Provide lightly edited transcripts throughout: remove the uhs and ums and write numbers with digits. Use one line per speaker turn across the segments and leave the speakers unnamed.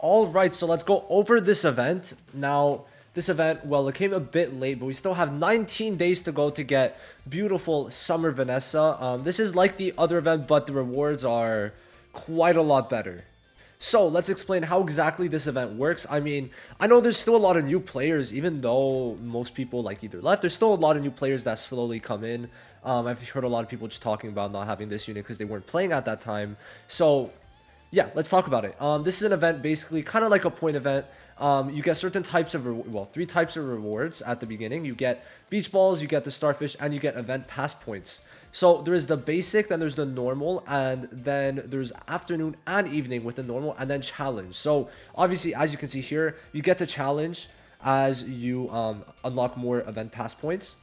All right, so let's go over this event. Now, this event, well, it came a bit late, but we still have 19 days to go to get beautiful Summer Vanessa. This is like the other event, but the rewards are quite a lot better. So let's explain how exactly this event works. I mean, I know there's still a lot of new players, even though most people like either left. There's still a lot of new players that slowly come in. I've heard a lot of people just talking about not having this unit because they weren't playing at that time. So yeah, let's talk about it. This is an event basically kind of like a point event. You get certain types of, well, three types of rewards at the beginning. You get beach balls, you get the starfish, and you get event pass points. So there is the basic, then there's the normal, and then there's afternoon and evening with the normal, and then challenge. So obviously, as you can see here, you get the challenge as you unlock more event pass points.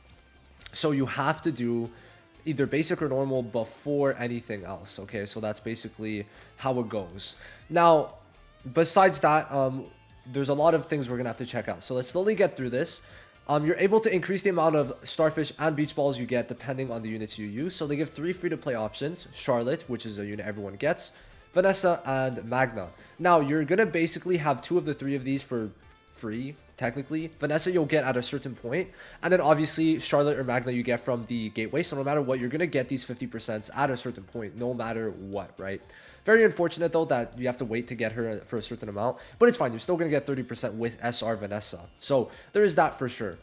So you have to do either basic or normal before anything else. Okay, so that's basically how it goes. Now, besides that, there's a lot of things we're gonna have to check out. So let's slowly get through this. You're able to increase the amount of starfish and beach balls you get depending on the units you use. So they give 3 free-to-play options: Charlotte, which is a unit everyone gets, Vanessa, and Magna. Now, you're gonna basically have 2 of the 3 of these for free, technically. Vanessa you'll get at a certain point, and then obviously Charlotte or Magna you get from the gateway. So no matter what, you're gonna get these 50% at a certain point, no matter what, right? Very unfortunate though that you have to wait to get her for a certain amount, but it's fine. You're still gonna get 30% with SR Vanessa, so there is that for sure.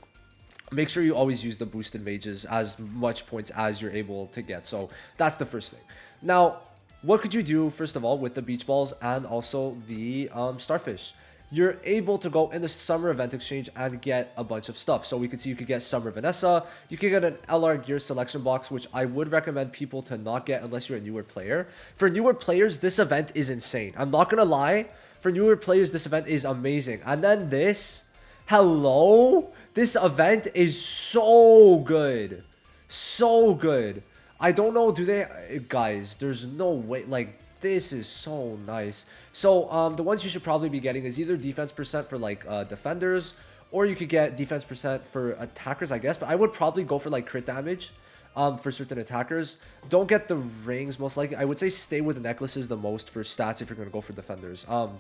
Make sure you always use the boosted mages as much points as you're able to get. So that's the first thing. Now, what could you do first of all with the beach balls and also the starfish? You're able to go in the summer event exchange and get a bunch of stuff. So we can see you could get Summer Vanessa, you could get an LR gear selection box, which I would recommend people to not get unless you're a newer player. For newer players, this event is insane. I'm not gonna lie, for newer players, this event is amazing. And then this, hello? This event is so good. So good. I don't know, do they, guys, there's no way, like, this is so nice. So the ones you should probably be getting is either defense percent for like defenders, or you could get defense percent for attackers, I guess. But I would probably go for like crit damage for certain attackers. Don't get the rings most likely. I would say stay with the necklaces the most for stats if you're going to go for defenders. But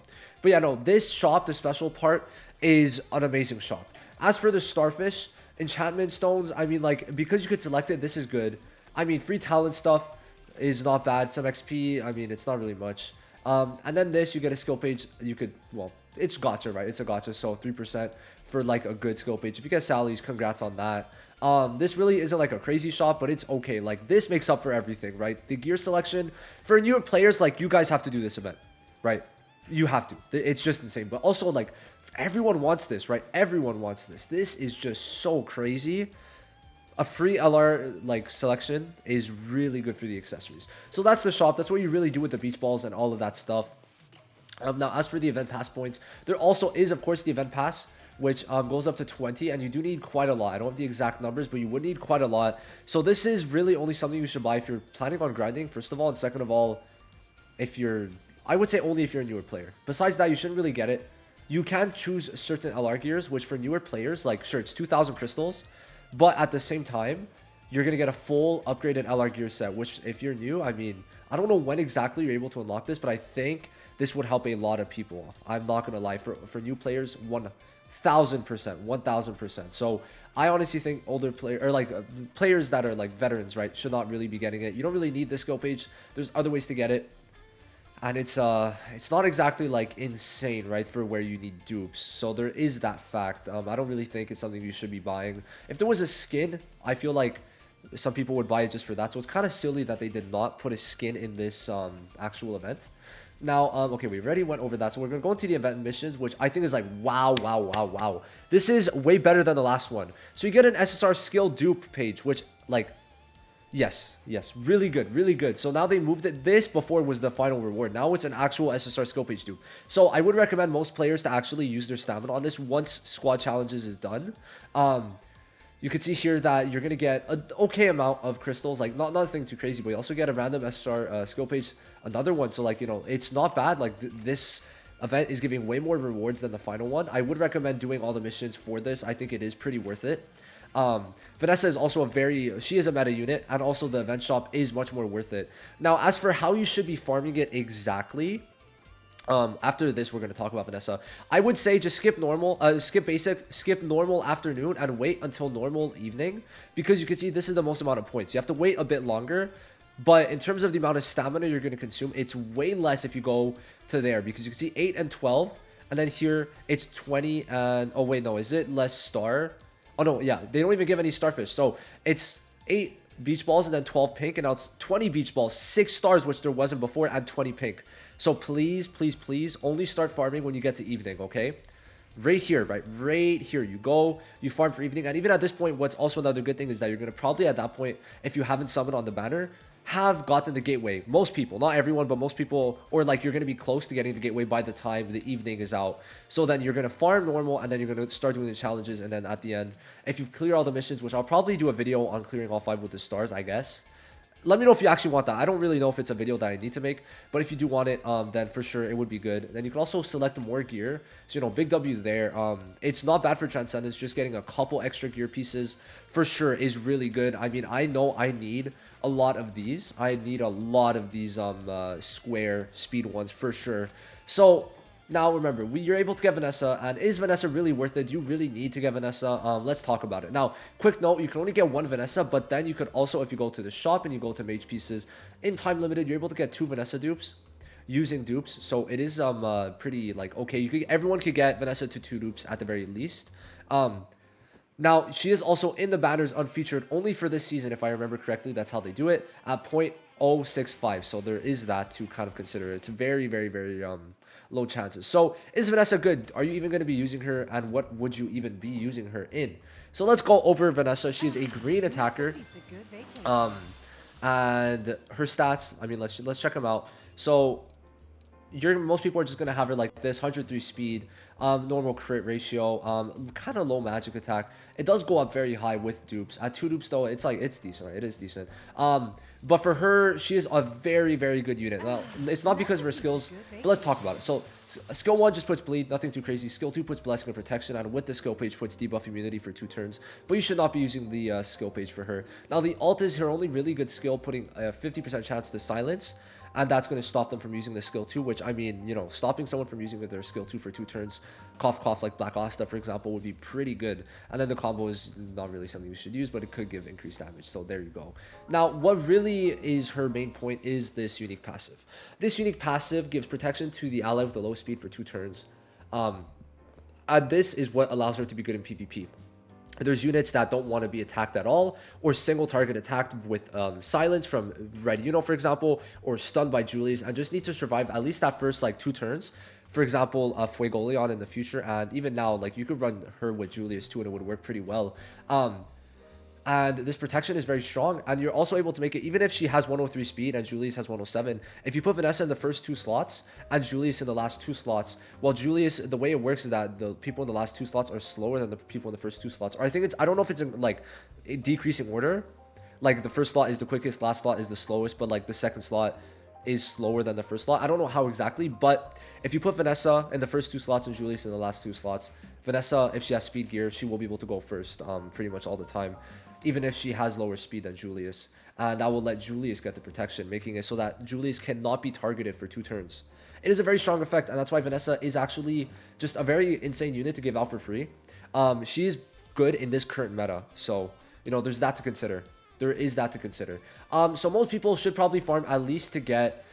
yeah, no, this shop, the special part, is an amazing shop. As for the starfish, enchantment stones, I mean, like, because you could select it, this is good. I mean, free talent stuff is not bad. Some XP, I mean, it's not really much. And then this, you get a skill page. You could, well, it's gotcha, right? It's a gotcha, so 3% for like a good skill page. If you get Sally's, congrats on that. This really isn't like a crazy shop, but it's okay. Like, this makes up for everything, right? The gear selection for newer players, like, you guys have to do this event, right? You have to. It's just insane. But also, like, everyone wants this, right? Everyone wants this. This is just so crazy. A free LR like selection is really good for the accessories. So that's the shop. That's what you really do with the beach balls and all of that stuff. Now, as for the event pass points, there also is, of course, the event pass, which goes up to 20, and you do need quite a lot. I don't have the exact numbers, but you would need quite a lot. So this is really only something you should buy if you're planning on grinding, first of all, and second of all, if you're, I would say only if you're a newer player. Besides that, you shouldn't really get it. You can choose certain LR gears, which for newer players, like, sure, it's 2,000 crystals, but at the same time, you're going to get a full upgraded LR gear set, which if you're new, I mean, I don't know when exactly you're able to unlock this, but I think this would help a lot of people. I'm not going to lie. For new players, 1,000%, 1,000%. So I honestly think older players, or like players that are like veterans, right, should not really be getting it. You don't really need this skill page. There's other ways to get it. And it's not exactly like insane, right, for where you need dupes. So there is that fact. I don't really think it's something you should be buying. If there was a skin, I feel like some people would buy it just for that. So it's kind of silly that they did not put a skin in this actual event. Now, okay, we already went over that. So we're going to go into the event missions, which I think is like, wow, wow, wow, wow. This is way better than the last one. So you get an SSR skill dupe page, which, like, yes, really good, really good. So now they moved it. This before was the final reward. Now it's an actual SSR skill page dupe. So I would recommend most players to actually use their stamina on this once squad challenges is done. You can see here that you're gonna get an okay amount of crystals, like not nothing too crazy, but you also get a random SSR skill page, another one. So like, you know, it's not bad. Like this event is giving way more rewards than the final one. I would recommend doing all the missions for this. I think it is pretty worth it. Vanessa is also she is a meta unit, and also the event shop is much more worth it. Now, as for how you should be farming it exactly, After this, we're going to talk about Vanessa. I would say just skip normal, skip basic, skip normal afternoon, and wait until normal evening, because you can see this is the most amount of points. You have to wait a bit longer, but in terms of the amount of stamina you're going to consume, it's way less if you go to there, because you can see 8 and 12, and then here it's 20 and, oh wait, no, is it less star? Oh no, yeah, they don't even give any starfish, so it's 8 beach balls and then 12 pink, and now it's 20 beach balls, 6 stars, which there wasn't before, and 20 pink. So please, please, please only start farming when you get to evening, okay? Right here, right here, you go, you farm for evening. And even at this point, what's also another good thing is that you're going to probably at that point, if you haven't summoned on the banner, have gotten the gateway. Most people, not everyone, but most people, or like you're going to be close to getting the gateway by the time the evening is out. So then you're going to farm normal, and then you're going to start doing the challenges. And then at the end, if you clear all the missions, which I'll probably do a video on clearing all 5 with the stars, I guess. Let me know if you actually want that. I don't really know if it's a video that I need to make, but if you do want it, then for sure it would be good. Then you can also select more gear. So, you know, big W there. It's not bad for Transcendence. Just getting a couple extra gear pieces for sure is really good. I mean, I know I need a lot of these. I need a lot of these square speed ones for sure. So now remember, you're able to get Vanessa, and is Vanessa really worth it? Do you really need to get Vanessa? Let's talk about it. Now, quick note, you can only get 1 Vanessa, but then you could also, if you go to the shop and you go to Mage Pieces, in time limited, you're able to get 2 Vanessa dupes using dupes. So it is pretty like okay. Everyone could get Vanessa to 2 dupes at the very least. Now, she is also in the banners unfeatured only for this season, if I remember correctly. That's how they do it, at 0.065. So there is that to kind of consider. It's very, very, very low chances. So is Vanessa good? Are you even going to be using her, and what would you even be using her in? So let's go over Vanessa. She is a green attacker, and her stats, I mean, let's check them out. So most people are just gonna have her like this: 103 speed, normal crit ratio, kind of low magic attack. It does go up very high with dupes. At 2 dupes though, it's decent, right? It is decent. But for her, she is a very, very good unit. Now, it's not because of her skills, but let's talk about it. So skill 1 just puts bleed, nothing too crazy. Skill 2 puts blessing and protection, and with the skill page puts debuff immunity for 2 turns. But you should not be using the skill page for her. Now the ult is her only really good skill, putting a 50% chance to silence. And that's going to stop them from using the skill 2, which, I mean, you know, stopping someone from using their skill 2 for 2 turns, cough, cough, like Black Asta, for example, would be pretty good. And then the combo is not really something you should use, but it could give increased damage. So there you go. Now, what really is her main point is this unique passive. This unique passive gives protection to the ally with the low speed for 2 turns. And this is what allows her to be good in PvP. There's units that don't want to be attacked at all, or single target attacked with silence from Red Uno, for example, or stunned by Julius, and just need to survive at least that first like 2 turns. For example, Fuegoleon in the future, and even now, like you could run her with Julius too, and it would work pretty well. And this protection is very strong, and you're also able to make it, even if she has 103 speed and Julius has 107, if you put Vanessa in the first 2 slots and Julius in the last 2 slots, well, Julius, the way it works is that the people in the last 2 slots are slower than the people in the first 2 slots. Or I think I don't know if it's in like a decreasing order, like the first slot is the quickest, last slot is the slowest, but like the second slot is slower than the first slot. I don't know how exactly, but if you put Vanessa in the first 2 slots and Julius in the last 2 slots, Vanessa, if she has speed gear, she will be able to go first pretty much all the time, even if she has lower speed than Julius. And that will let Julius get the protection, making it so that Julius cannot be targeted for 2 turns. It is a very strong effect, and that's why Vanessa is actually just a very insane unit to give out for free. She is good in this current meta, so, you know, there's that to consider. There is that to consider. So most people should probably farm at least to get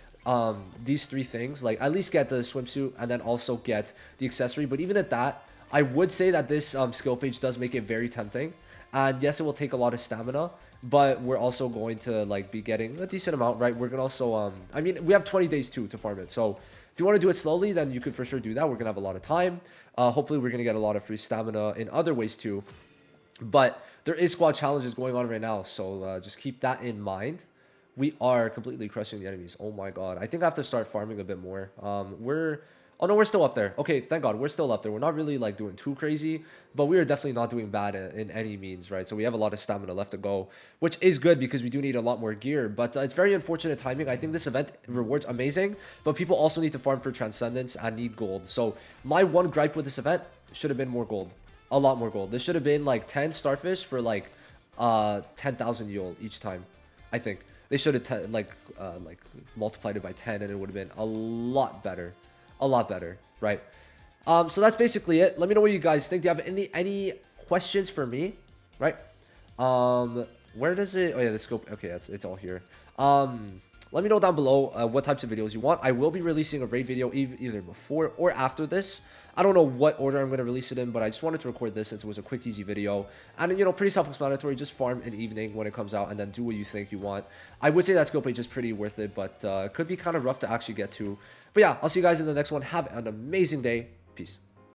these 3 things, like at least get the swimsuit and then also get the accessory. But even at that, I would say that this skill page does make it very tempting. And yes, it will take a lot of stamina, but we're also going to like be getting a decent amount, right? We're gonna also I mean, we have 20 days too to farm it, so if you want to do it slowly, then you could for sure do that. We're gonna have a lot of time. Hopefully we're gonna get a lot of free stamina in other ways too, but there is squad challenges going on right now, so just keep that in mind. We are completely crushing the enemies. Oh my god, I think I have to start farming a bit more. Oh no, we're still up there. Okay, thank god, we're still up there. We're not really like doing too crazy, but we are definitely not doing bad in any means, right? So we have a lot of stamina left to go, which is good because we do need a lot more gear, but it's very unfortunate timing. I think this event rewards amazing, but people also need to farm for Transcendence and need gold. So my one gripe with this event should have been more gold. A lot more gold. This should have been like 10 starfish for like 10,000 Yule each time. I think they should have like multiplied it by 10, and it would have been a lot better. a lot better, right? So that's basically it. Let me know what you guys think. Do you have any questions for me, right? Where does it? Oh yeah, the scope. Okay, it's all here. Let me know down below what types of videos you want. I will be releasing a raid video either before or after this. I don't know what order I'm going to release it in, but I just wanted to record this since it was a quick, easy video. And, you know, pretty self-explanatory. Just farm in the evening when it comes out and then do what you think you want. I would say that skill page is pretty worth it, but it could be kind of rough to actually get to. But yeah, I'll see you guys in the next one. Have an amazing day. Peace.